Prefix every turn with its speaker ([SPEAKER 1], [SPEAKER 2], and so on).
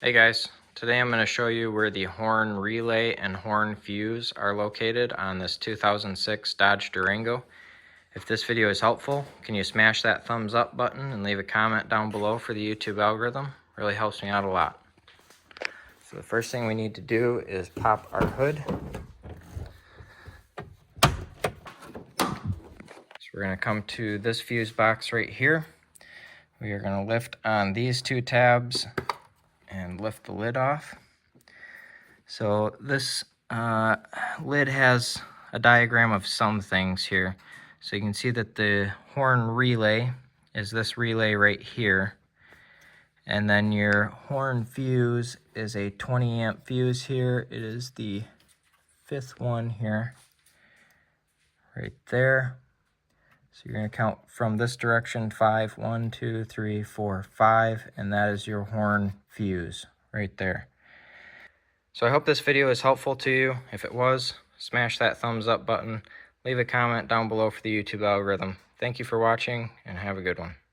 [SPEAKER 1] Hey guys, today I'm going to show you where the horn relay and horn fuse are located on this 2006 Dodge Durango. If this video is helpful, can you smash that thumbs up button and leave a comment down below for the YouTube algorithm? Really helps me out a lot. So the first thing we need to do is pop our hood. So we're going to come to this fuse box right here. We are going to lift on these two tabs and lift the lid off. So this lid has a diagram of some things here. So you can see that the horn relay is this relay right here. And then your horn fuse is a 20 amp fuse here. It is the fifth one here, right there. So you're going to count from this direction, 5, 1, 2, 3, 4, 5, and that is your horn fuse right there. So I hope this video is helpful to you. If it was, smash that thumbs up button, leave a comment down below for the YouTube algorithm. Thank you for watching, and have a good one.